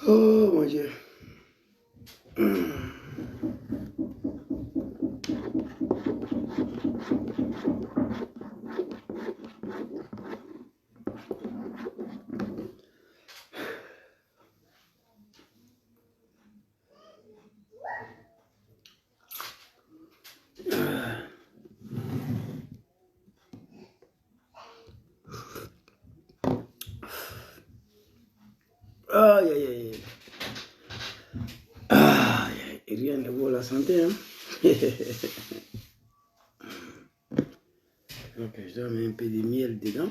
Oh mon Dieu. Aïe, aïe, aïe. Aïe, et rien ne vaut la santé, hein. Ok, je dois mettre un peu de miel dedans.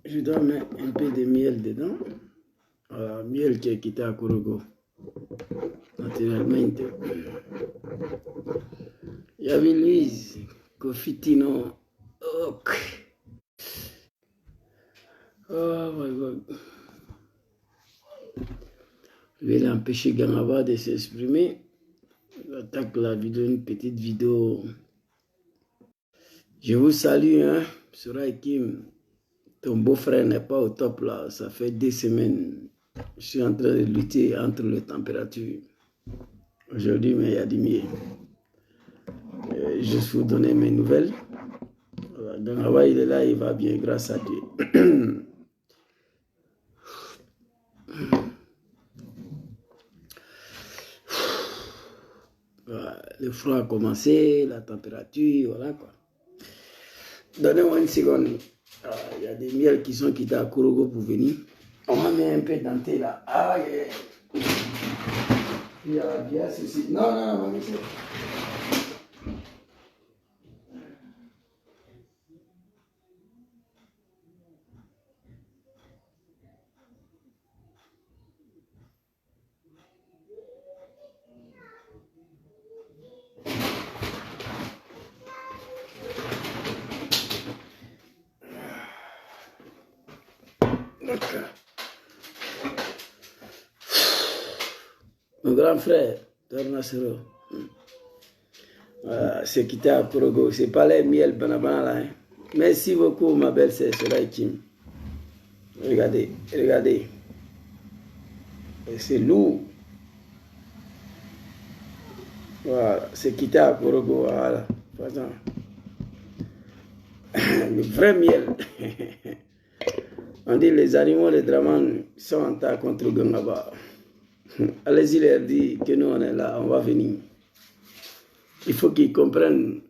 Je dois mettre un peu de miel dedans. Voilà, miel qui est quitté à Korogo. Naturellement. Il y avait Louise, Kofitino. Ok. Oh my God. Je vais l'empêcher Ganaba de s'exprimer. J'attaque la vidéo, une petite vidéo. Je vous salue, hein, Souraï Kim. Ton beau-frère n'est pas au top là. Ça fait 2 semaines. Je suis en train de lutter entre les températures. Aujourd'hui, mais il y a du mieux. Juste vous donner mes nouvelles. Voilà. Ganaba, il est là, il va bien, grâce à Dieu. Voilà. Le froid a commencé, la température, voilà quoi. Donnez-moi une seconde. Il y a des miels qui sont quittés à Korogo pour venir. On va mettre un peu denté là. Ah, yeah. Il y a bien ceci. Non, non, non, monsieur. Mon grand frère, Tornasero, c'est quitté à Korogo. C'est pas les miel banabana là. Hein. Merci beaucoup, ma belle sœur Souraï Kim. Regardez, regardez. C'est lourd. Voilà, c'est quitté à Korogo. Voilà. Le vrai miel. On dit les animaux, les dramans sont en tas contre Gangaba. Allez-y leur dire que nous on est là, on va venir. Il faut qu'ils comprennent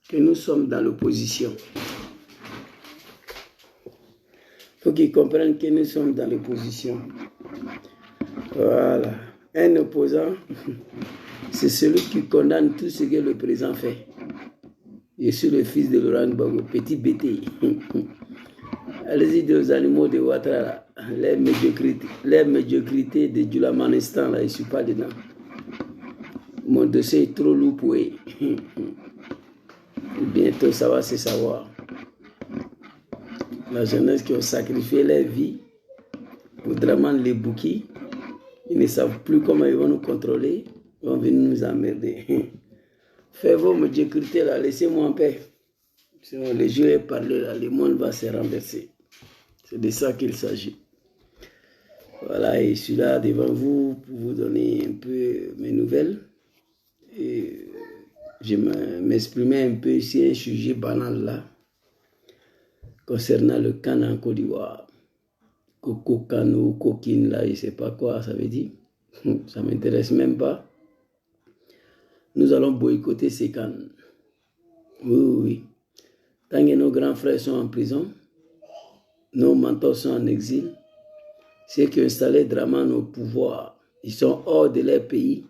que nous sommes dans l'opposition. Il faut qu'ils comprennent que nous sommes dans l'opposition. Voilà. Un opposant, c'est celui qui condamne tout ce que le président fait. Je suis le fils de Laurent Gbagbo, petit bêté. Allez-y dire aux animaux de Ouattara, les médiocrités de Djulamanistan, là, je ne suis pas dedans. Mon dossier est trop lourd pour eux. Bientôt, ça va se savoir. La jeunesse qui a sacrifié leur vie pour Draman les bouquets, ils ne savent plus comment ils vont nous contrôler, ils vont venir nous emmerder. Faites vos médiocrités là, laissez-moi en paix. Sinon, les jeux est parlé là, le monde va se renverser. C'est de ça qu'il s'agit. Voilà, et je suis là devant vous pour vous donner un peu mes nouvelles. Et je m'exprimais un peu sur un sujet banal là, concernant le Cana en Côte d'Ivoire. Coco, cano, coquine là, je ne sais pas quoi ça veut dire. Ça ne m'intéresse même pas. Nous allons boycotter ces cannes. Oui, oui, oui. Tant que nos grands frères sont en prison, nos mentors sont en exil, ceux qui ont installé Draman au pouvoir, ils sont hors de leur pays.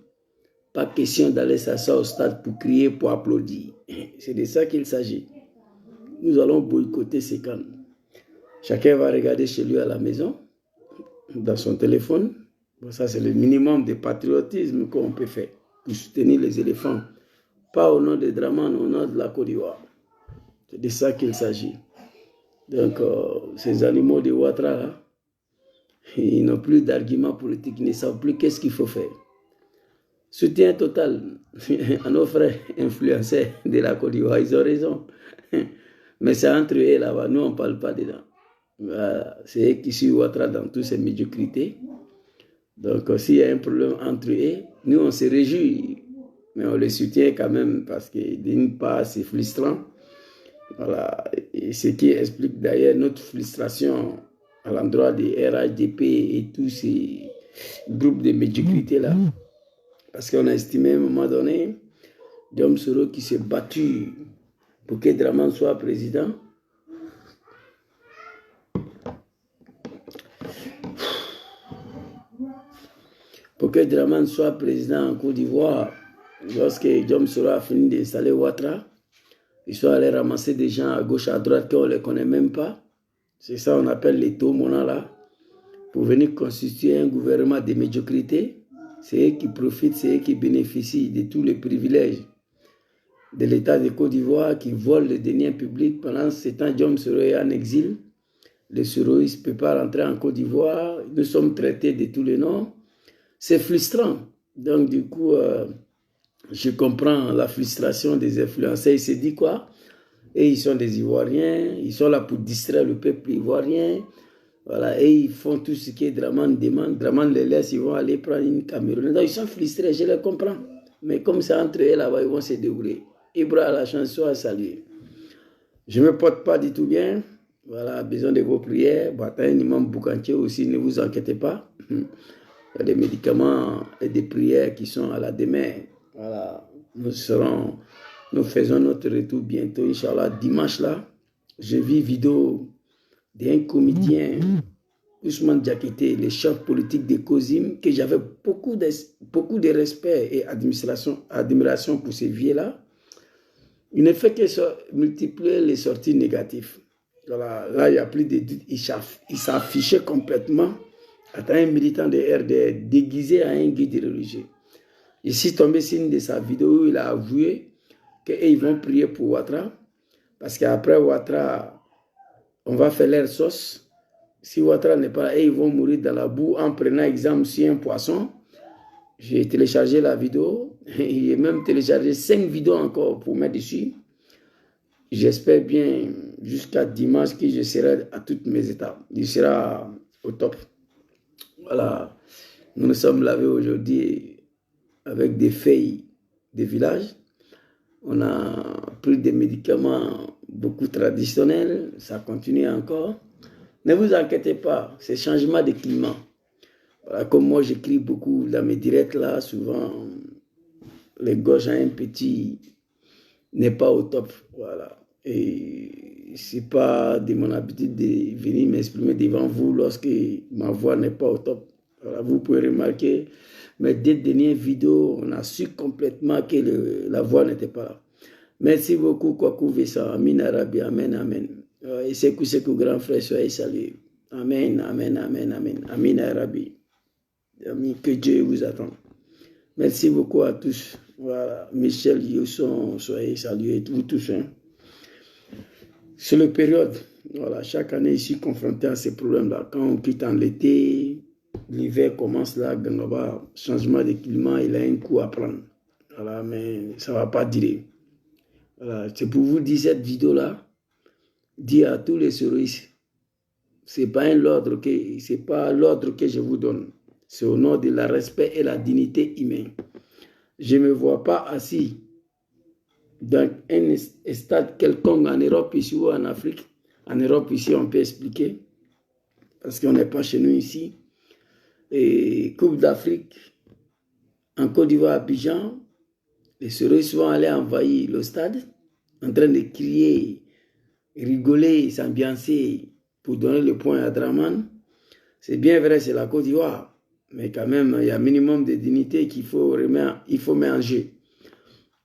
Pas question d'aller s'asseoir au stade pour crier, pour applaudir. C'est de ça qu'il s'agit. Nous allons boycotter ces cannes. Chacun va regarder chez lui à la maison, dans son téléphone. Bon, ça, c'est le minimum de patriotisme qu'on peut faire pour soutenir les éléphants. Pas au nom de Draman, au nom de la Côte d'Ivoire. C'est de ça qu'il s'agit. Donc, ces animaux de Ouattara, là, ils n'ont plus d'arguments politiques, ils ne savent plus qu'est-ce qu'il faut faire. Soutien total à nos frères influenceurs de la Côte d'Ivoire, ils ont raison. Mais c'est entre eux là-bas, nous on ne parle pas dedans. Voilà. C'est eux qui suivent Ouattara dans toutes ces médiocrités. Donc s'il y a un problème entre eux, nous on se réjouit, mais on les soutient quand même parce que d'une part c'est frustrant. Voilà. Et ce qui explique d'ailleurs notre frustration à l'endroit des RHDP et tous ces groupes de médiocrité là. Parce qu'on a estimé à un moment donné, Diom Soro qui s'est battu pour que Dramane soit président. Pour que Dramane soit président en Côte d'Ivoire, lorsque Diom Soro a fini d'installer Ouattara, ils sont allés ramasser des gens à gauche, à droite qu'on ne les connaît même pas. C'est ça qu'on appelle les Tomona là, pour venir constituer un gouvernement de médiocrité. C'est eux qui profitent, c'est eux qui bénéficient de tous les privilèges de l'État de Côte d'Ivoire, qui volent les deniers publics. Pendant ce temps, Diom Soro est en exil. Les Soroistes ne peuvent pas rentrer en Côte d'Ivoire. Nous sommes traités de tous les noms. C'est frustrant. Donc, du coup, je comprends la frustration des influenceurs. Ils se disent quoi? Et ils sont des Ivoiriens. Ils sont là pour distraire le peuple ivoirien. Voilà. Et ils font tout ce que Dramane demande. Dramane les laisse, ils vont aller prendre une Cameroun. Donc, ils sont frustrés, je les comprends. Mais comme c'est entre eux là-bas, ils vont se débrouiller. Ibra a la chance, soit salué. Je ne me porte pas du tout bien. Voilà, besoin de vos prières. Bataille Imam Boukanché aussi, ne vous inquiétez pas. Il y a des médicaments et des prières qui sont à la demain. Voilà, nous faisons notre retour bientôt, Inch'Allah. Dimanche là, je vis vidéo d'un comédien, Ousmane Diakité, le chef politique de COSIM, que j'avais beaucoup de respect et admiration pour ces vieux-là. Il ne fait que multiplier les sorties négatives. Voilà, là, il n'y a plus de doute. Il s'affichait complètement à un militant de RDR déguisé à un guide religieux. Je suis tombé sur une de sa vidéos où il a avoué qu'ils vont prier pour Ouattara. Parce qu'après Ouattara, on va faire leur sauce. Si Ouattara n'est pas là, ils vont mourir dans la boue en prenant exemple sur un poisson. J'ai téléchargé la vidéo. J'ai même téléchargé 5 vidéos encore pour mettre dessus. J'espère bien jusqu'à dimanche que je serai à toutes mes étapes. Je serai au top. Voilà. Nous sommes lavés aujourd'hui avec des feuilles de village. On a pris des médicaments beaucoup traditionnels. Ça continue encore. Ne vous inquiétez pas, c'est changement de climat. Voilà, comme moi, j'écris beaucoup dans mes directs là, souvent, les gauches à un petit n'est pas au top. Voilà. Et c'est pas de mon habitude de venir m'exprimer devant vous lorsque ma voix n'est pas au top. Voilà, vous pouvez remarquer, mes 2 dernières vidéos, on a su complètement que la voix n'était pas là. Merci beaucoup, Kwaku Vessa. Amin Arabi, Amen, Amen. Et c'est que grand frère, soyez salués. Amen, Amen, Amen, Amen. Amin Arabi. Que Dieu vous attend. Merci beaucoup à tous. Voilà, Michel Yosson, soyez salués, vous tous. Hein. C'est la période. Voilà, chaque année, je suis confronté à ces problèmes-là. Quand on quitte en l'été, l'hiver commence là, changement de climat, il a un coup à prendre. Voilà, mais ça ne va pas durer. Voilà, c'est pour vous dire cette vidéo-là, dire à tous les soroistes, ce n'est pas l'ordre que je vous donne. C'est au nom de la respect et la dignité humaine. Je ne me vois pas assis dans un stade quelconque en Europe ici ou en Afrique. En Europe ici, on peut expliquer, parce qu'on n'est pas chez nous ici. Et Coupe d'Afrique, en Côte d'Ivoire, à Abidjan, les soroistes vont aller envahir le stade, en train de crier, rigoler, s'ambiancer pour donner le point à Dramane. C'est bien vrai, c'est la Côte d'Ivoire. Mais quand même, il y a un minimum de dignité qu'il faut mettre en jeu.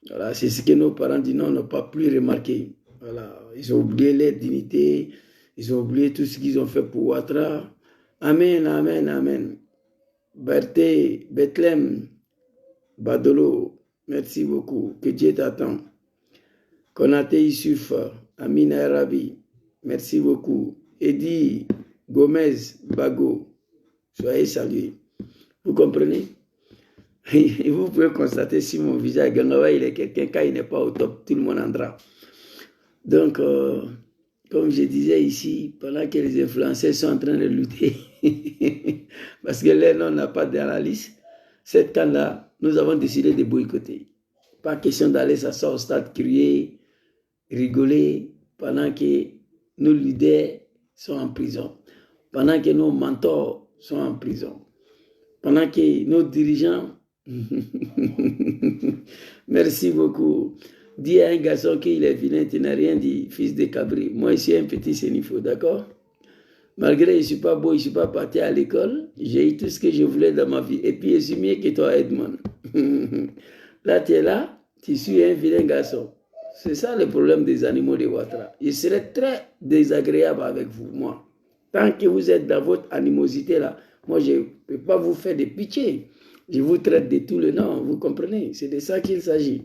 Voilà, c'est ce que nos parents disent, non, n'ont pas plus remarqué. Voilà, ils ont oublié leur dignité, ils ont oublié tout ce qu'ils ont fait pour Ouattara. Amen, Amen, Amen. Berthe, Bethlehem, Badolo, merci beaucoup. Que Dieu t'attend. Konaté Issouf, Amin Arabi, merci beaucoup. Eddie Gomez, Bago, soyez salués. Vous comprenez? Et vous pouvez constater si il est quelqu'un, quand il n'est pas au top, tout le monde andra. Donc, comme je disais ici, pendant que les influenceurs sont en train de lutter, parce que leur nom n'a pas dans la liste, cette canne-là, nous avons décidé de boycotter. Pas question d'aller s'asseoir au stade, crier, rigoler, pendant que nos leaders sont en prison, pendant que nos mentors sont en prison, pendant que nos dirigeants... Merci beaucoup. Dis à un garçon qu'il est vilain, tu n'as rien dit, fils de cabri. Moi, je suis un petit sénifo, d'accord? Malgré que je ne suis pas beau, je ne suis pas parti à l'école, j'ai eu tout ce que je voulais dans ma vie. Et puis, je suis mieux que toi, Edmond. Là, tu es là, tu suis un vilain garçon. C'est ça le problème des animaux de Ouattara. Je serais très désagréable avec vous, moi. Tant que vous êtes dans votre animosité là, moi, je ne peux pas vous faire de pitié. Je vous traite de tout le nom, vous comprenez? C'est de ça qu'il s'agit.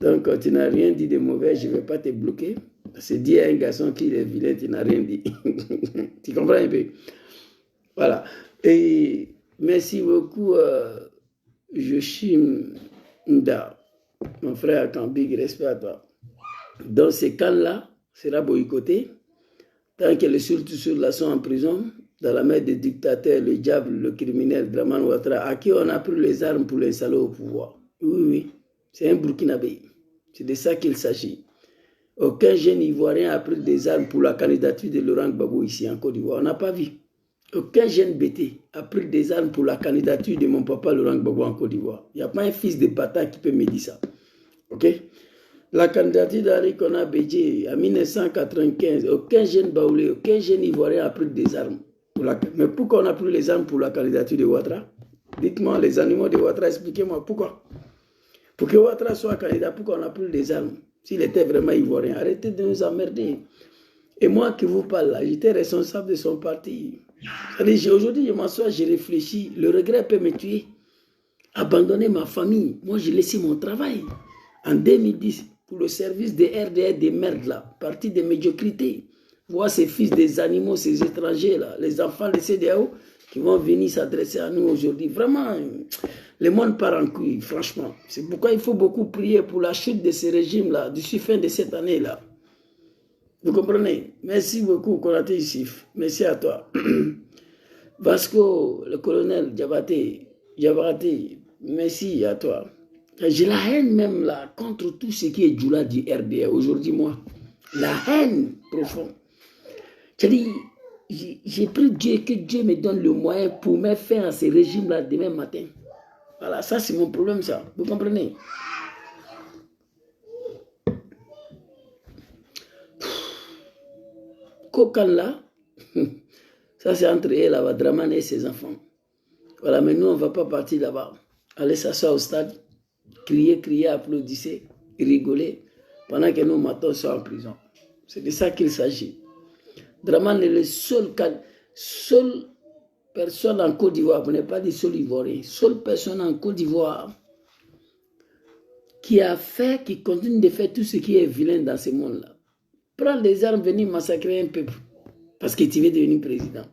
Donc, quand tu n'as rien dit de mauvais, je ne vais pas te bloquer. C'est dire à un garçon qu'il est vilain, tu n'as rien dit. Tu comprends un peu? Voilà. Et merci beaucoup, Joachim Nda, mon frère Kambig, respect à toi. Dans ces camps-là, sera boycotté. Tant que les Sultus-là sont en prison, dans la main des dictateurs, le diable, le criminel, Draman Ouattara, à qui on a pris les armes pour l'installer au pouvoir. Oui, oui, c'est un Burkinabé. C'est de ça qu'il s'agit. Aucun jeune Ivoirien a pris des armes pour la candidature de Laurent Gbagbo ici en Côte d'Ivoire. On n'a pas vu. Aucun jeune BT a pris des armes pour la candidature de mon papa Laurent Gbagbo en Côte d'Ivoire. Il n'y a pas un fils de bâtard qui peut me dire ça. OK? La candidature d'Henri Konan Bédié en 1995, aucun jeune baoulé, aucun jeune Ivoirien a pris des armes. Mais pourquoi on a pris les armes pour la candidature de Ouattara? Dites-moi, les animaux de Ouattara, expliquez-moi pourquoi. Pour que Ouattara soit candidat, pourquoi on a pris des armes? S'il était vraiment Ivoirien, arrêtez de nous emmerder. Et moi qui vous parle là, j'étais responsable de son parti. Aujourd'hui, je m'assois, je réfléchis, le regret peut me tuer. Abandonner ma famille, moi j'ai laissé mon travail. En 2010, pour le service des RDR des merdes là, parti de médiocrité. Voir ces fils des animaux, ces étrangers là, les enfants de CDAO qui vont venir s'adresser à nous aujourd'hui. Vraiment, le monde part en couille, franchement. C'est pourquoi il faut beaucoup prier pour la chute de ces régimes-là, d'ici fin de cette année-là. Vous comprenez? Merci beaucoup, Konaté Youssif. Merci à toi. Vasco, le colonel Diabaté, merci à toi. J'ai la haine même là contre tout ce qui est Djoula du RDA aujourd'hui, moi. La haine profonde. C'est-à-dire, j'ai pris Dieu, que Dieu me donne le moyen pour me faire à ces régimes-là demain matin. Voilà, ça c'est mon problème, ça. Vous comprenez? Kokan là, ça c'est entre elle, là, Draman et ses enfants. Voilà, mais nous on ne va pas partir là-bas. Aller s'asseoir au stade, crier, applaudisser, rigoler, pendant que nos matons sont en prison. C'est de ça qu'il s'agit. Draman est le seule personne en Côte d'Ivoire, vous n'êtes pas des seul Ivoiriens, seule personne en Côte d'Ivoire qui a fait, qui continue de faire tout ce qui est vilain dans ce monde-là. Prends des armes, venir massacrer un peuple, parce que tu veux devenir président.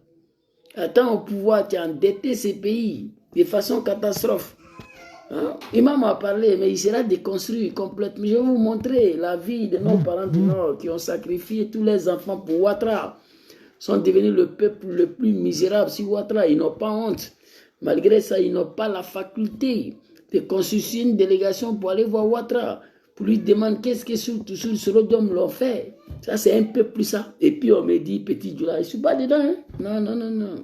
Attends au pouvoir, tu as endetté ces pays de façon catastrophe. Hein? Imam a parlé, mais il sera déconstruit complètement. Je vais vous montrer la vie de nos parents du Nord qui ont sacrifié tous les enfants pour Ouattara. Sont devenus le peuple le plus misérable sur Ouattara. Ils n'ont pas honte. Malgré ça, ils n'ont pas la faculté de constituer une délégation pour aller voir Ouattara, pour lui demander qu'est-ce que sur ce Rodom l'ont fait. Ça, c'est un peu plus ça. Et puis, on me dit, petit Djoula, je ne suis pas dedans. Hein? Non.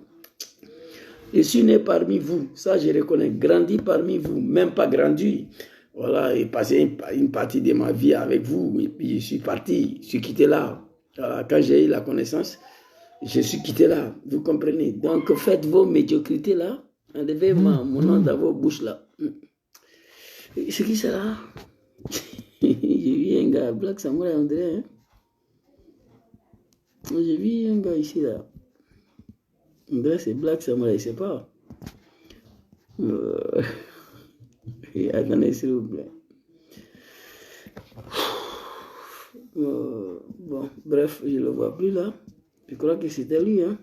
Je suis né parmi vous, ça je reconnais, grandi parmi vous, même pas grandi. Voilà, et passé une partie de ma vie avec vous, et puis je suis parti, je suis quitté là. Voilà, quand j'ai eu la connaissance, je suis quitté là, vous comprenez. Donc faites vos médiocrités là, enlevez mon nom dans vos bouches là. C'est qui ça là? J'ai vu un gars, Black Samurai, on dirait. Hein? J'ai vu un gars ici là. On dirait c'est Black Samurai, je sais pas. Attendez, s'il vous plaît. Bon, bref, je ne le vois plus là. Je crois que c'était lui. Hein.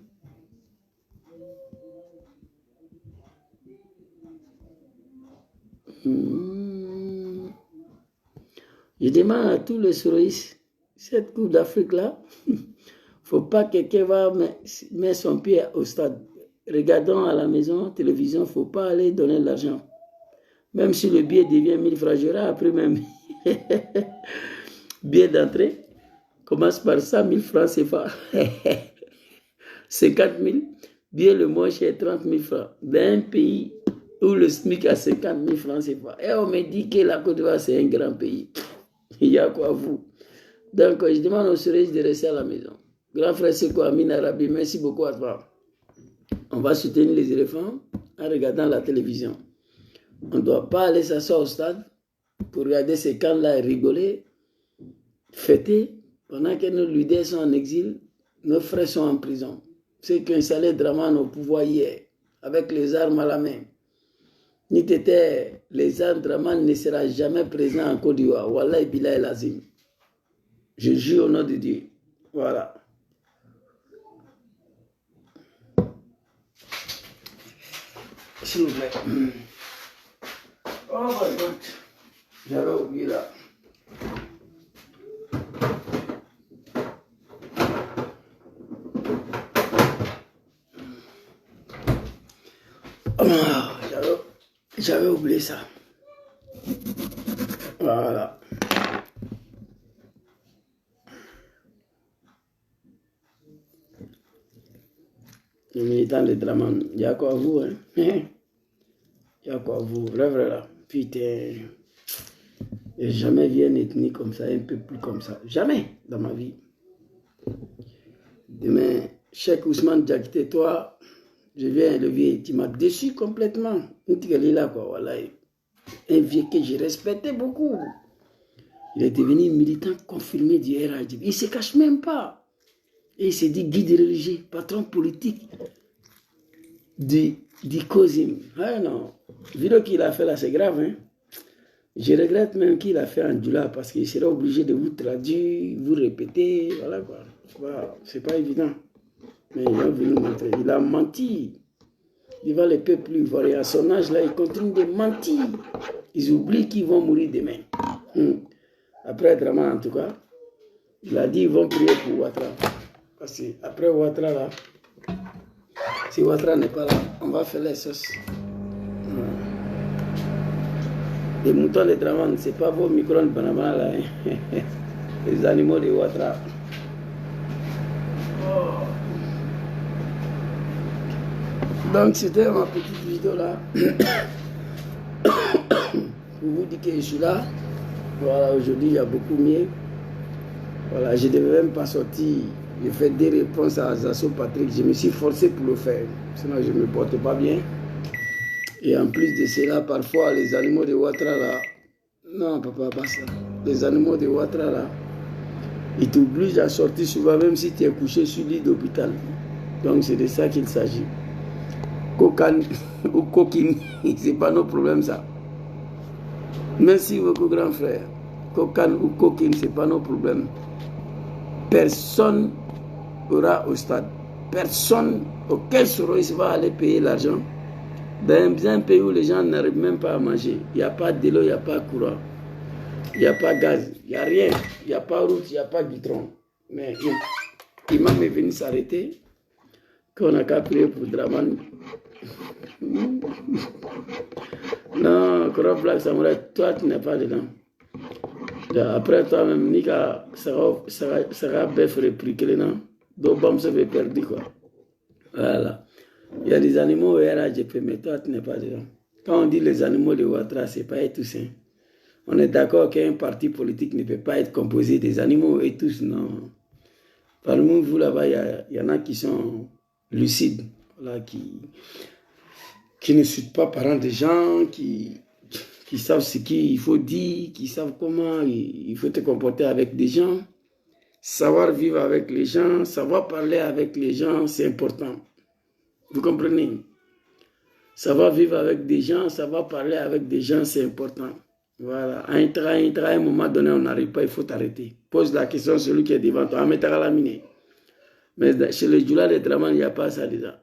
Je demande à tous les souris, cette Coupe d'Afrique-là, il ne faut pas que quelqu'un va mettre son pied au stade. Regardons à la maison, télévision, il ne faut pas aller donner de l'argent. Même si le billet devient 1000 francs, j'aurai après même billet d'entrée. Commence par ça, 1000 francs CFA. 50 000. Billet le moins cher, 30 000 francs. Dans un pays où le SMIC a 50 000 francs CFA. Et on me dit que la Côte d'Ivoire, c'est un grand pays. Il y a quoi vous? Donc, je demande aux Suresh de rester à la maison. Grand frère Seko Amin Arabi, merci beaucoup à toi. On va soutenir les éléphants en regardant la télévision. On ne doit pas aller s'asseoir au stade pour regarder ces camps-là et rigoler, fêter, pendant que nos leaders sont en exil, nos frères sont en prison. Ceux qui ont installé Draman au pouvoir hier, avec les armes à la main. Ni t'étais, les armes, Draman ne sera jamais présent en Côte d'Ivoire. Wallah Billah El Azim. Je jure au nom de Dieu. Voilà. S'il vous plaît. Oh my God. J'avais oublié là. Oh, j'avais oublié ça. Voilà. Les militants de Draman, il y a quoi à vous, hein? Il y a quoi à vous, vrai là. Putain. J'ai jamais vu une ethnie comme ça, un peu plus comme ça. Jamais dans ma vie. Demain, Cheikh Ousmane Diakité, toi, je viens le vieux, tu m'as déçu complètement. Là, quoi, voilà. Un vieux que je respectais beaucoup. Il est devenu militant confirmé du RHDP. Il ne se cache même pas. Et il s'est dit guide religieux, patron politique du COSIM. Ah non, vidéo qu'il a fait là, c'est grave. Hein? Je regrette même qu'il a fait un Dula parce qu'il sera obligé de vous traduire, vous répéter. Voilà quoi. C'est pas évident. Mais il a voulu montrer. Il a menti. Devant les peuples ivoiriens. À son âge là, il continue de mentir. Ils oublient qu'ils vont mourir demain. Après Draman, en tout cas, il a dit qu'ils vont prier pour Ouattara. Parce qu'après Ouattara, là, si Ouattara n'est pas là, on va faire les sauces. Les moutons de Draman, ce n'est pas vos micro-ondes banana là. Hein. Les animaux de Ouattara. Donc c'était ma petite vidéo là. Pour vous dire que je suis là. Voilà, aujourd'hui il y a beaucoup mieux. Voilà, je ne devais même pas sortir. J'ai fait des réponses à Zasso Patrick. Je me suis forcé pour le faire. Sinon je ne me porte pas bien. Et en plus de cela, parfois les animaux de Ouattara là. Non, papa, pas ça. Les animaux de Ouattara là. Ils t'obligent à sortir souvent même si tu es couché sur l'île d'hôpital. Donc c'est de ça qu'il s'agit. Cocaine ou coquine, c'est pas nos problèmes ça. Merci beaucoup grand frère. Cocaine ou coquine, c'est pas nos problèmes. Personne aura au stade. Personne auquel Soros va aller payer l'argent. Dans un pays où les gens n'arrivent même pas à manger. Il n'y a pas d'eau, il n'y a pas de courant. Il n'y a pas de gaz, il n'y a rien. Il n'y a pas de route, il n'y a pas de goudron. Mais l'imam est venu s'arrêter. Qu'on n'a qu'à prier pour Draman. Non, Kora Black Samurai, toi tu n'es pas dedans. Après toi-même, Nika sera bête répliqué, non? Donc, bon, ça fait perdu quoi. Voilà. Il y a des animaux au RHDP, mais toi tu n'es pas dedans. Quand on dit les animaux de Ouattara, c'est pas être tous. Hein. On est d'accord qu'un parti politique ne peut pas être composé des animaux et tous, non. Parmi vous là-bas, il y en a qui sont lucides, voilà, qui ne suivent pas parents des gens, qui savent ce qu'il faut dire, qui savent comment il faut te comporter avec des gens, savoir vivre avec les gens, savoir parler avec les gens, c'est important. Vous comprenez? Savoir vivre avec des gens, savoir parler avec des gens, c'est important. Voilà. À un moment donné, on n'arrive pas, il faut t'arrêter. Pose la question à celui qui est devant toi. Mais chez les Djoula de Draman, il n'y a pas ça déjà.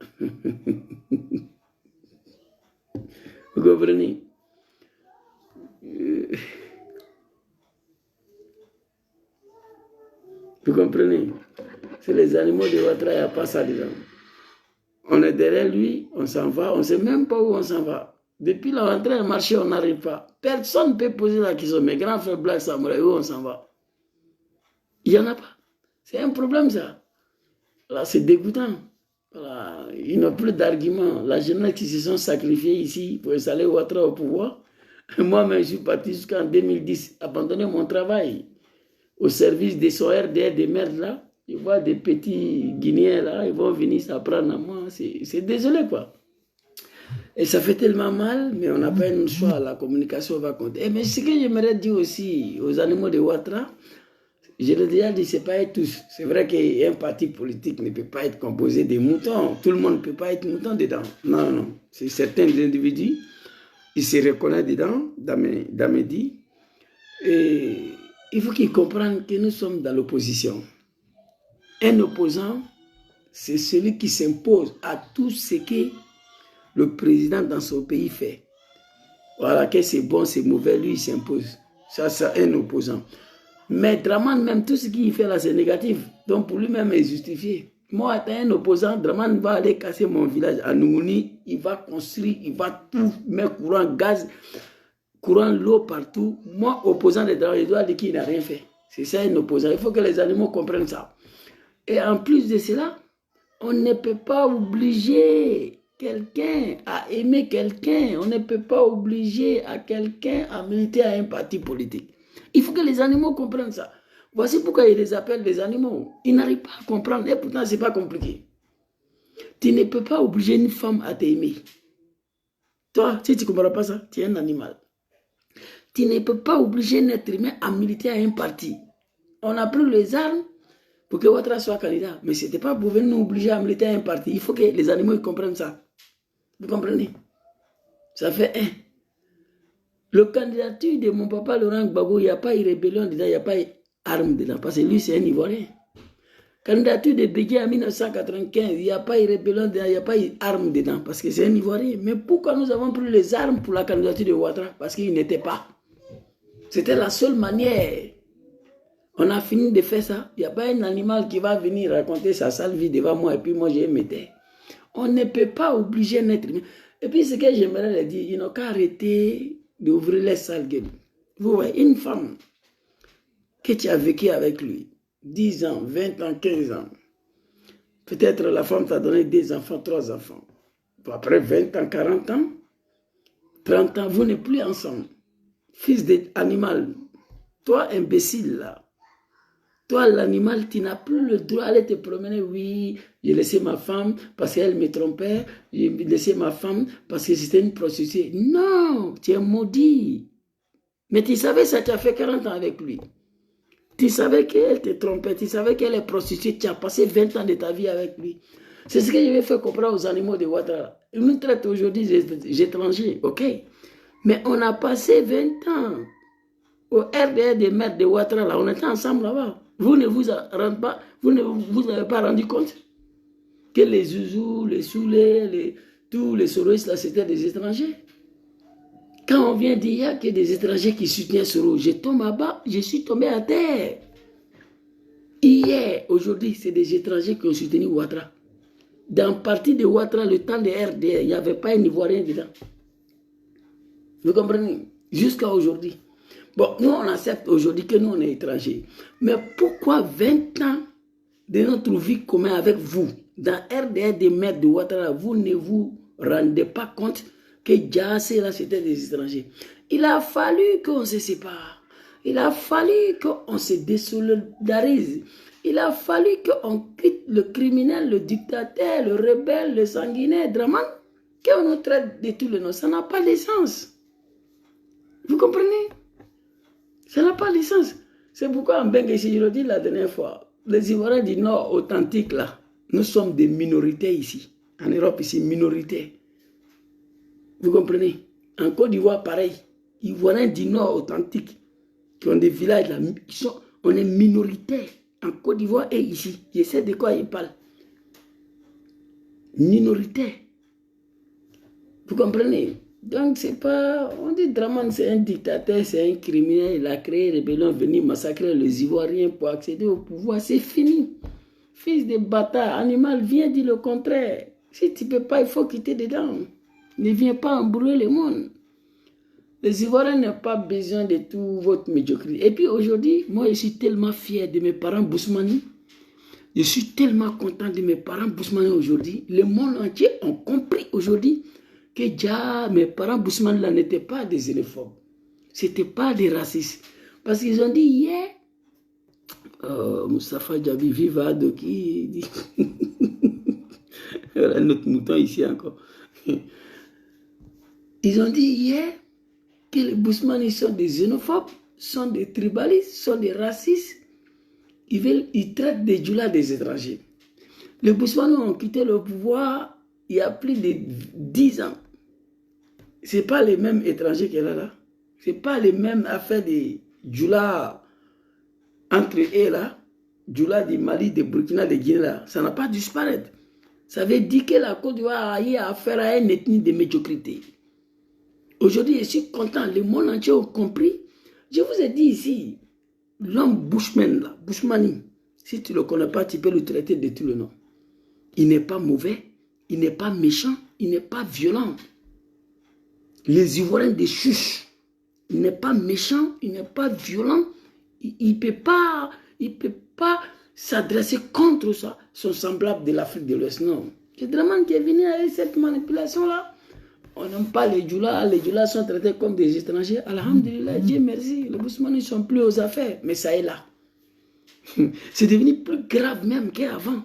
Vous comprenez? Vous comprenez? C'est les animaux de Ouattara, il n'y a pas ça dedans. On est derrière lui, on s'en va, on ne sait même pas où on s'en va. Depuis la rentrée, le marché, on n'arrive pas. Personne ne peut poser la question, mais grand frère Black Samouraï, où on s'en va? Il n'y en a pas. C'est un problème, ça. Là, c'est dégoûtant. Voilà. Ils n'ont plus d'arguments. La jeunesse qui se sont sacrifiés ici pour installer Ouattara au pouvoir. Moi-même, je suis parti jusqu'en 2010, abandonner mon travail au service de son RDR des merdes là. Je vois des petits Guinéens là, ils vont venir s'apprendre à moi. C'est désolé quoi. Et ça fait tellement mal, mais on n'a pas un choix. La communication va compter. Mais ce que j'aimerais dire aussi aux animaux de Ouattara, je l'ai déjà dit, ce n'est pas être tous. C'est vrai qu'un parti politique ne peut pas être composé de moutons. Tout le monde ne peut pas être mouton dedans. Non, non. C'est certains individus, ils se reconnaissent dedans, dans mes dits. Et il faut qu'ils comprennent que nous sommes dans l'opposition. Un opposant, c'est celui qui s'impose à tout ce que le président dans son pays fait. Voilà, que c'est bon, c'est mauvais, lui, il s'impose. Ça, c'est un opposant. Mais Draman, même tout ce qu'il fait là, c'est négatif. Donc pour lui-même, il est justifié. Moi, étant un opposant, Draman va aller casser mon village à Noumouni. Il va construire, il va tout mettre courant, gaz, courant, l'eau partout. Moi, opposant de Draman, je dois dire qu'il n'a rien fait. C'est ça un opposant. Il faut que les animaux comprennent ça. Et en plus de cela, on ne peut pas obliger quelqu'un à aimer quelqu'un. On ne peut pas obliger à quelqu'un à militer à un parti politique. Il faut que les animaux comprennent ça. Voici pourquoi ils les appellent les animaux. Ils n'arrivent pas à comprendre. Et pourtant, ce n'est pas compliqué. Tu ne peux pas obliger une femme à t'aimer. Toi, si tu ne comprends pas ça, tu es un animal. Tu ne peux pas obliger un être humain à militer à un parti. On a pris les armes pour que Ouattara soit candidat. Mais ce n'était pas pour venir nous obliger à militer à un parti. Il faut que les animaux ils comprennent ça. Vous comprenez? Ça fait un. Le candidature de mon papa Laurent Gbagbo, il n'y a pas eu rébellion dedans, il n'y a pas eu arme dedans. Parce que lui, c'est un Ivoirien. Candidature de Bégué en 1995, il n'y a pas eu rébellion dedans, il n'y a pas eu arme dedans. Parce que c'est un Ivoirien. Mais pourquoi nous avons pris les armes pour la candidature de Ouattara? Parce qu'il n'était pas. C'était la seule manière. On a fini de faire ça. Il n'y a pas un animal qui va venir raconter sa sale vie devant moi et puis moi j'ai m'étais. On ne peut pas obliger un être humain. Et puis ce que j'aimerais leur dire, ils n'ont qu'à arrêter d'ouvrir les sales gueules. Vous voyez, une femme que tu as vécu avec lui, 10 ans, 20 ans, 15 ans, peut-être la femme t'a donné 2 enfants, 3 enfants. Après 20 ans, 40 ans, 30 ans, vous n'êtes plus ensemble. Fils d'animal, toi imbécile là, toi, l'animal, tu n'as plus le droit d'aller te promener. Oui, j'ai laissé ma femme parce qu'elle me trompait. J'ai laissé ma femme parce que c'était une prostituée. Non, tu es maudit. Mais tu savais ça, tu as fait 40 ans avec lui. Tu savais qu'elle te trompait, tu savais qu'elle est prostituée. Tu as passé 20 ans de ta vie avec lui. C'est ce que je vais faire comprendre aux animaux de Ouattara. Ils nous traitent aujourd'hui d'étrangers, ok? Mais on a passé 20 ans au RDR des maîtres de Ouattara, là, on était ensemble là-bas. Vous ne vous avez pas rendu compte que les Zouzous, les Soulés, tous les Soros, là, c'était des étrangers. Quand on vient dire qu'il y a des étrangers qui soutiennent Soros, je tombe à bas, je suis tombé à terre. Hier, aujourd'hui, c'est des étrangers qui ont soutenu Ouattara. Dans le parti de Ouattara, le temps de RDR, il n'y avait pas un Ivoirien dedans. Vous comprenez? Jusqu'à aujourd'hui. Bon, nous, on accepte aujourd'hui que nous, on est étrangers. Mais pourquoi 20 ans de notre vie commune avec vous, dans RDR des maîtres de Ouattara, vous ne vous rendez pas compte que Djassé, là, c'était des étrangers? Il a fallu qu'on se sépare. Il a fallu qu'on se désolidarise. Il a fallu qu'on quitte le criminel, le dictateur, le rebelle, le sanguinaire, Draman, qu'on nous traite de tous les noms. Ça n'a pas de sens. Vous comprenez? Ça n'a pas de sens. C'est pourquoi en Bengue, je le dis la dernière fois, les Ivoiriens du Nord authentiques, là, nous sommes des minorités ici. En Europe, ici, minorités. Vous comprenez? En Côte d'Ivoire, pareil. Ivoiriens du Nord authentiques, qui ont des villages là, on est minoritaires. En Côte d'Ivoire et ici. Je sais de quoi ils parlent. Minoritaires. Vous comprenez? Donc, c'est pas... On dit Dramane, c'est un dictateur, c'est un criminel. Il a créé rébellion, venu massacrer les Ivoiriens pour accéder au pouvoir. C'est fini. Fils de bâtard, animal, viens dire le contraire. Si tu ne peux pas, il faut quitter dedans. Ne viens pas embrouiller le monde. Les Ivoiriens n'ont pas besoin de tout votre médiocrité. Et puis aujourd'hui, moi, je suis tellement fier de mes parents Bousmani. Je suis tellement content de mes parents Bousmani aujourd'hui. Le monde entier a compris aujourd'hui que déjà, mes parents Bousmani là n'étaient pas des xénophobes. Ce n'étaient pas des racistes. Parce qu'ils ont dit, yeah, Moustapha Djabi, viva Doki. Voilà notre mouton ici encore. Ils ont dit hier que les Bousmani sont des xénophobes, sont des tribalistes, sont des racistes. Ils traitent des djoulas des étrangers. Les Bousmani ont quitté le pouvoir il y a plus de 10 ans. Ce n'est pas les mêmes étrangers qu'elle a là. Ce n'est pas les mêmes affaires de djoulas entre eux là. Djoulas du Mali, de Burkina, de Guinée là. Ça n'a pas disparu. Ça veut dire que la Côte d'Ivoire a eu affaire à une ethnie de médiocrité. Aujourd'hui, je suis content. Le monde entier a compris. Je vous ai dit ici, l'homme Bushman, là, Bushmani, si tu ne le connais pas, tu peux le traiter de tout le nom. Il n'est pas mauvais, il n'est pas méchant, il n'est pas violent. Les Ivoiriens des chuches, il n'est pas méchant, il n'est pas violent, il ne peut pas s'adresser contre ça, son semblable de l'Afrique de l'Ouest. Non. C'est Dramane qui est venu avec cette manipulation-là. On n'aime pas les djoulas sont traités comme des étrangers. Alhamdulillah, Dieu merci, les Bousmani ne sont plus aux affaires, mais ça est là. C'est devenu plus grave même qu'avant.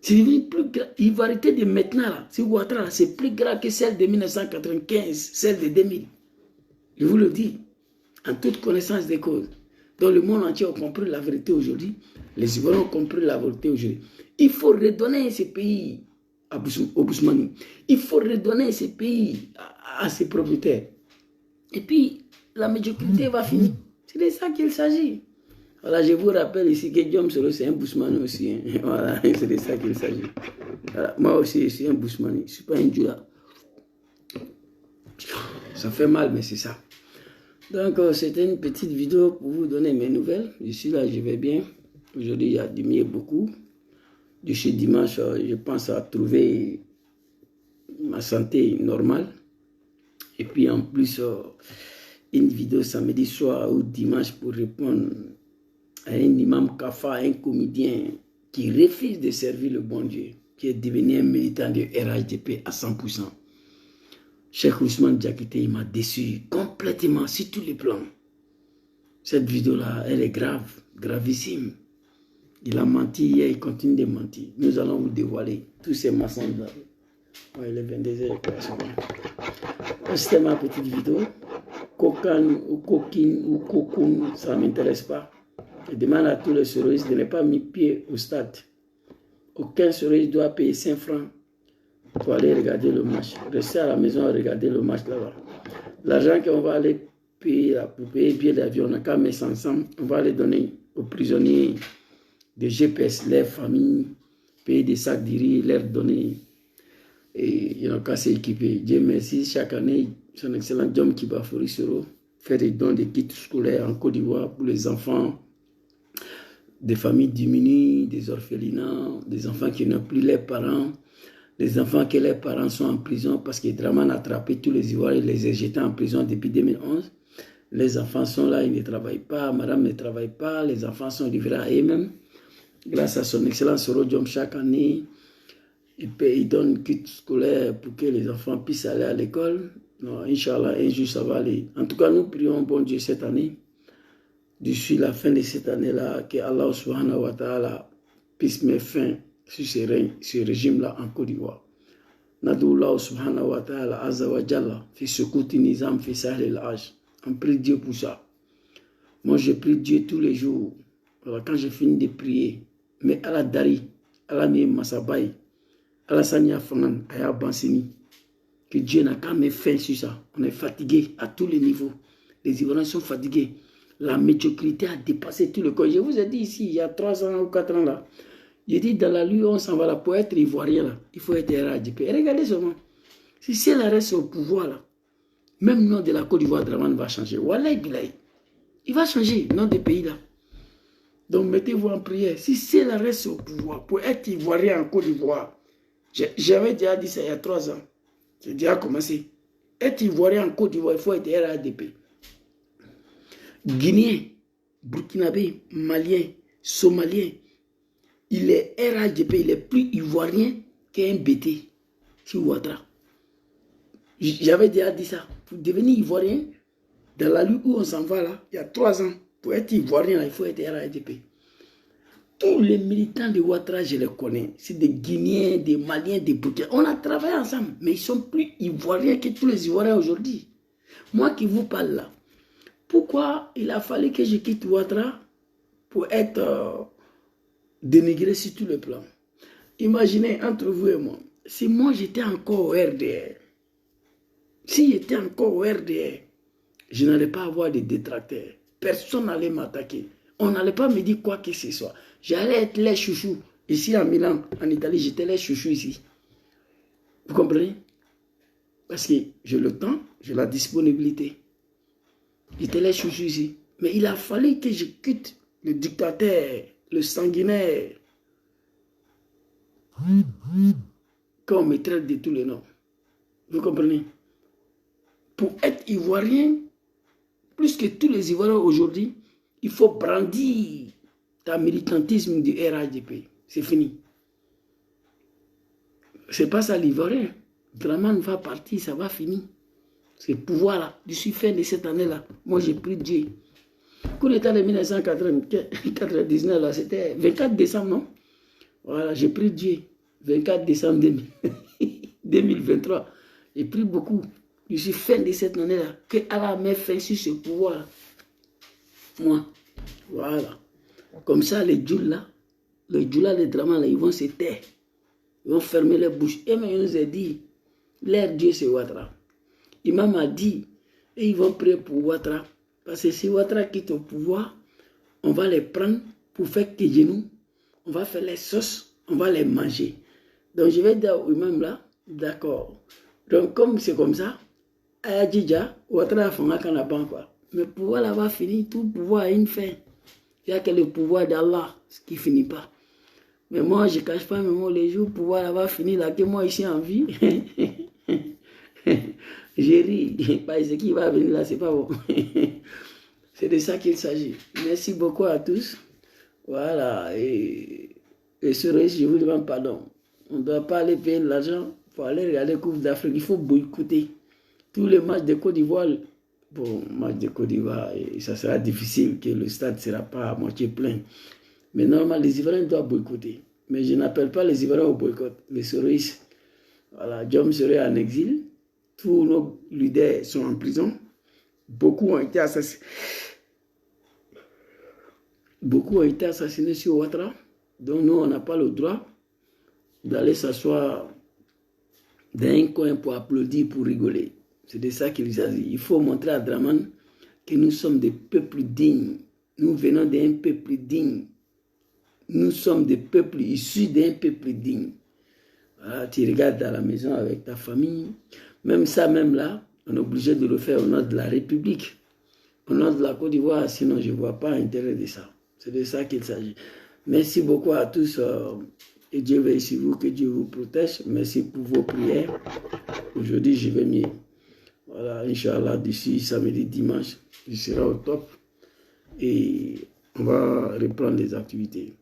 C'est devenu plus grave. L'ivarité de maintenant, là, c'est plus grave que celle de 1995, celle de 2000. Je vous le dis, en toute connaissance des causes. Donc le monde entier a compris la vérité aujourd'hui. Les Ivoiriens ont compris la vérité aujourd'hui. Il faut redonner ces pays au Bousmani. Il faut redonner ces pays à ses propriétaires. Et puis, la médiocrité va finir. C'est de ça qu'il s'agit. Voilà, je vous rappelle ici que Guillaume Soro, c'est un Bousmani aussi. Hein. Voilà, c'est de ça qu'il s'agit. Voilà, moi aussi, je suis un Bousmani. Je ne suis pas un Djoula. Ça fait mal, mais c'est ça. Donc, c'était une petite vidéo pour vous donner mes nouvelles. Je suis là, je vais bien. Aujourd'hui, il y a diminué beaucoup. D'ici dimanche, je pense à trouver ma santé normale. Et puis, en plus, une vidéo samedi soir ou dimanche pour répondre à un imam Kafa, un comédien qui refuse de servir le bon Dieu, qui est devenu un militant de RHDP à 100%. Cheikh Ousmane Diakité, il m'a déçu complètement sur tous les plans. Cette vidéo-là, elle est grave, gravissime. Il a menti hier, il continue de mentir. Nous allons vous dévoiler tous ces mensonges-là. Ouais, il est 22h. C'était ma petite vidéo. Cocaine ou coquine ou cocoon, ça ne m'intéresse pas. Je demande à tous les soroistes de ne pas mettre pied au stade. Aucun soroiste doit payer 5 francs pour aller regarder le match. Restez à la maison à regarder le match là-bas. L'argent qu'on va aller payer pour payer le billet d'avion, on a qu'à mettre ça ensemble. On va les donner aux prisonniers de GPS, leurs familles, payer des sacs de riz, leur donner. Et ils n'ont qu'à s'équiper. Dieu merci, chaque année, son excellent Djom Kibafori Soro fait des dons de kits scolaires en Côte d'Ivoire pour les enfants des familles diminuées, des orphelinats, des enfants qui n'ont plus leurs parents, des enfants que leurs parents sont en prison parce que Dramane a attrapé tous les Ivoiriens et les a jetés en prison depuis 2011. Les enfants sont là, ils ne travaillent pas, madame ne travaille pas, les enfants sont livrés à eux-mêmes. Grâce à son excellence Soro Djom, chaque année, il donne kit scolaire pour que les enfants puissent aller à l'école. Inch'Allah, un jour ça va aller. En tout cas, nous prions bon Dieu cette année. D'ici la fin de cette année-là, que Allah subhanahu wa ta'ala puisse mettre fin sur ce régime-là en Côte d'Ivoire. Nadoullah subhanahu wa ta'ala azza wa jalla fi sukuti nizam fi sahl al-aj. On prie Dieu pour ça. Moi, je prie Dieu tous les jours. Voilà, quand je finis de prier, mais Allah dari, Allah mi masabay, Allah sanya fanan, aya bansini. Que Dieu n'a qu'à mettre fin sur ça. On est fatigué à tous les niveaux. Les Ivoiriens sont fatigués. La médiocrité a dépassé tout le corps. Je vous ai dit ici, il y a 3 ans ou 4 ans là. J'ai dit dans la rue, on s'en va là pour être ivoirien là. Il faut être RHDP. Regardez seulement. Si celle-là reste au pouvoir, là, même le nom de la Côte d'Ivoire, Dramane va changer. Wallahi Bilahi. Il va changer le nom des pays là. Donc mettez-vous en prière. Si celle-là reste au pouvoir, pour être Ivoirien en Côte d'Ivoire, j'avais déjà dit ça il y a 3 ans. J'ai déjà commencé. Être Ivoirien en Côte d'Ivoire, il faut être RADP. Guinéen, Burkinabé, Malien, Somalien, il est RADP, il est plus Ivoirien qu'un BT sur Ouattara. J'avais déjà dit ça. Pour devenir Ivoirien, dans la lutte où on s'en va là, il y a 3 ans, pour être Ivoirien, là, il faut être RADP. Tous les militants de Ouattara, je les connais. C'est des Guinéens, des Maliens, des Burkinabés. On a travaillé ensemble, mais ils sont plus Ivoiriens que tous les Ivoiriens aujourd'hui. Moi qui vous parle là, pourquoi il a fallu que je quitte Ouattara pour être dénigré sur tous les plans? Imaginez entre vous et moi, si moi j'étais encore au RDR, si j'étais encore au RDR, je n'allais pas avoir de détracteurs. Personne n'allait m'attaquer. On n'allait pas me dire quoi que ce soit. J'allais être les chouchous. Ici à Milan, en Italie, j'étais les chouchous ici. Vous comprenez? Parce que j'ai le temps, j'ai la disponibilité. J'étais les chouchous ici. Mais il a fallu que je quitte le dictateur, le sanguinaire. Quand on me traite de tous les noms. Vous comprenez? Pour être Ivoirien, plus que tous les Ivoiriens aujourd'hui, il faut brandir ta militantisme du RADP. C'est fini. C'est pas ça l'Ivoirien. Dramane va partir, ça va finir. Ce pouvoir-là, d'ici fin de cette année-là, moi j'ai pris Dieu. Coup d'État de 1999, c'était 24 décembre, non? Voilà, j'ai pris Dieu. 24 décembre 2023. J'ai pris beaucoup. D'ici fin de cette année-là, que Allah met fin sur ce pouvoir. Moi. Voilà. Comme ça, les Djoula, les Dramane, là, ils vont se taire. Ils vont fermer les bouches. Et même, ils nous ont dit, leur Dieu, c'est Ouattara. Imam a dit, et ils vont prier pour Ouattara. Parce que si Ouattara quitte au pouvoir, on va les prendre pour faire que nous. On va faire les sauces, on va les manger. Donc, je vais dire au imam là, d'accord. Donc, comme c'est comme ça, Ayadija, Ouattara fera qu'un ban quoi. Mais le pouvoir là va finir, tout pouvoir a une fin. Il n'y a que le pouvoir d'Allah, ce qui ne finit pas. Mais moi, je ne cache pas, mais moi, les jours, le pouvoir là va finir, là, que moi, ici en vie, j'ai ri. Parce que ce qui va venir là, c'est pas bon. C'est de ça qu'il s'agit. Merci beaucoup à tous. Voilà. Et sur ce, je vous demande pardon. On ne doit pas aller payer l'argent pour aller regarder la Coupe d'Afrique. Il faut boycotter tous les matchs de Côte d'Ivoire. Bon, match de Côte d'Ivoire, ça sera difficile, que le stade ne sera pas à moitié plein. Mais normalement, les Ivoiriens doivent boycotter. Mais je n'appelle pas les Ivoiriens au boycott. Les Soroïs, voilà, Diom serait en exil. Tous nos leaders sont en prison. Beaucoup ont été assassinés. Beaucoup ont été assassinés sur Ouattara. Donc nous, on n'a pas le droit d'aller s'asseoir dans un coin pour applaudir, pour rigoler. C'est de ça qu'il s'agit. Il faut montrer à Dramane que nous sommes des peuples dignes. Nous venons d'un peuple digne. Nous sommes des peuples issus d'un peuple digne. Voilà, tu regardes à la maison avec ta famille. Même ça, même là, on est obligé de le faire au nom de la République. Au nom de la Côte d'Ivoire, sinon je ne vois pas l'intérêt de ça. C'est de ça qu'il s'agit. Merci beaucoup à tous. Et Dieu veille sur vous, que Dieu vous protège. Merci pour vos prières. Aujourd'hui, je vais mieux. Voilà, Inch'Allah, d'ici samedi, dimanche, je serai au top. Et on va reprendre les activités.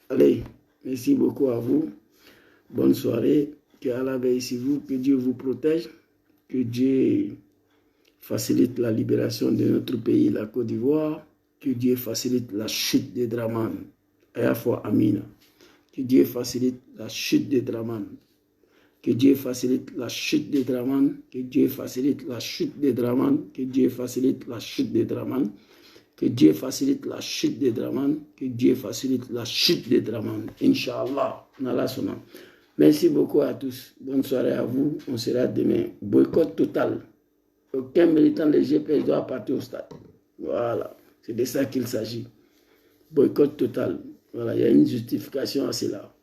Allez, merci beaucoup à vous. Bonne soirée. Que Allah veille sur vous, que Dieu vous protège. Que Dieu facilite la libération de notre pays, la Côte d'Ivoire. Que Dieu facilite la chute de Dramane. Et à la fois, Amina. Que Dieu facilite la chute de Dramane. Que Dieu facilite la chute de Dramane. Que Dieu facilite la chute de Dramane. Que Dieu facilite la chute de Dramane. Que Dieu facilite la chute de Dramane. Que Dieu facilite la chute de Dramane. Inch'Allah. Merci beaucoup à tous. Bonne soirée à vous. On sera demain. Boycott total. Aucun militant de GPS doit partir au stade. Voilà. C'est de ça qu'il s'agit. Boycott total. Voilà. Il y a une justification à cela.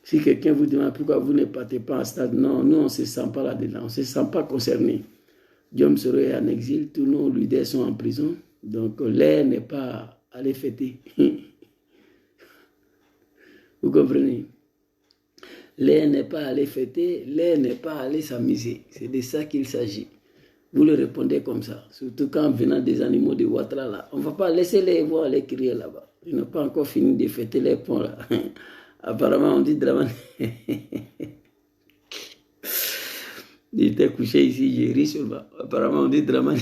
Si quelqu'un vous demande pourquoi vous ne partez pas en stade, non, nous on ne se sent pas là-dedans, on ne se sent pas concerné. Guillaume Soro est en exil, tous nos leaders sont en prison, donc l'air n'est pas allé fêter. Vous comprenez? L'air n'est pas allé fêter, l'air n'est pas allé s'amuser. C'est de ça qu'il s'agit. Vous le répondez comme ça, surtout quand venant des animaux de Ouattara là. On ne va pas laisser les voir aller crier là-bas. Ils n'ont pas encore fini de fêter les ponts là. Apparemment, on dit Dramane. Il était couché ici, j'ai ri sur le bas. Apparemment, on dit Dramane.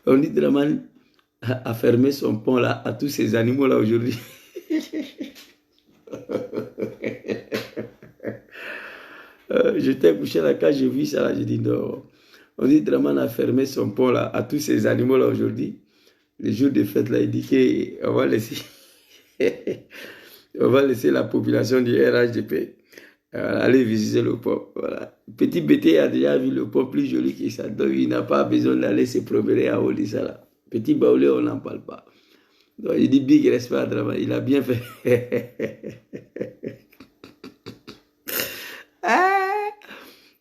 On dit Dramane a fermé son pont là à tous ces animaux là aujourd'hui. J'étais couché là quand j'ai vu ça là, j'ai dit non. On dit Dramane a fermé son pont là à tous ces animaux là aujourd'hui. Le jour de fête là, il dit qu'on va laisser, on va laisser la population du RHDP aller visiter le pont. Voilà. Petit BT a déjà vu le pont plus joli que ça, donc il n'a pas besoin d'aller se promener à Olissa là. Petit Baoulé, on n'en parle pas. Donc il dit big respect à Dramane, il a bien fait.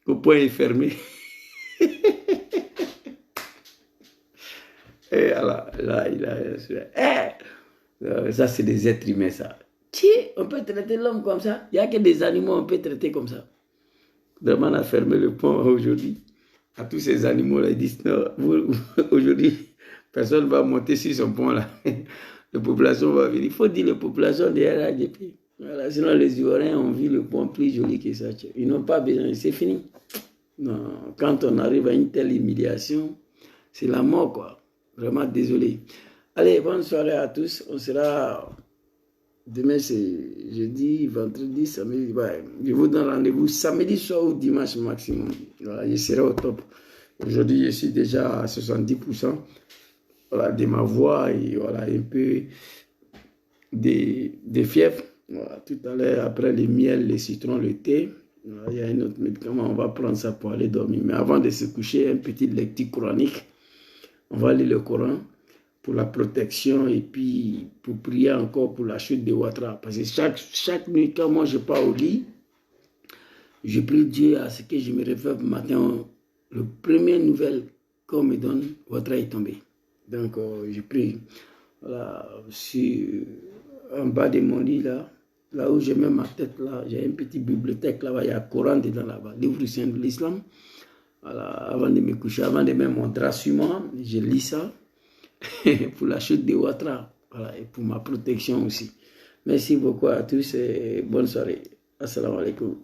Le pont est fermé. Et alors, là, il a... ça, c'est des êtres humains, ça. On peut traiter l'homme comme ça. Il n'y a que des animaux on peut traiter comme ça. Dramane a fermé le pont aujourd'hui. À tous ces animaux-là, ils disent, non, aujourd'hui, personne ne va monter sur son pont-là. La population va venir. Il faut dire la population de RHDP. Voilà, sinon, les Ivoiriens ont vu le pont plus joli que ça. Ils n'ont pas besoin, c'est fini. Non, quand on arrive à une telle humiliation, c'est la mort, quoi. Vraiment désolé. Allez, bonne soirée à tous. On sera... Demain, c'est jeudi, vendredi, samedi. Ouais, je vous donne rendez-vous samedi soir ou dimanche maximum. Voilà, je serai au top. Aujourd'hui, je suis déjà à 70%. Voilà, de ma voix et voilà, un peu de fièvre. Voilà, tout à l'heure, après le miel, le citron, le thé, voilà, il y a un autre médicament. On va prendre ça pour aller dormir. Mais avant de se coucher, une petite lecture coranique. On va lire le Coran pour la protection et puis pour prier encore pour la chute de Ouattara. Parce que chaque nuit, quand moi je pars au lit, je prie Dieu à ce que je me réveille le matin. Le premier nouvelle qu'on me donne, Ouattara est tombé. Donc je prie. Voilà, en bas de mon lit là où je mets ma tête là, j'ai une petite bibliothèque là-bas, il y a un Coran dedans là-bas, livre saint de l'islam. Voilà, avant de me coucher, avant de mettre mon drap sur moi, je lis ça pour la chute de Ouattara, voilà, et pour ma protection aussi. Merci beaucoup à tous et bonne soirée. Assalamu alaikum.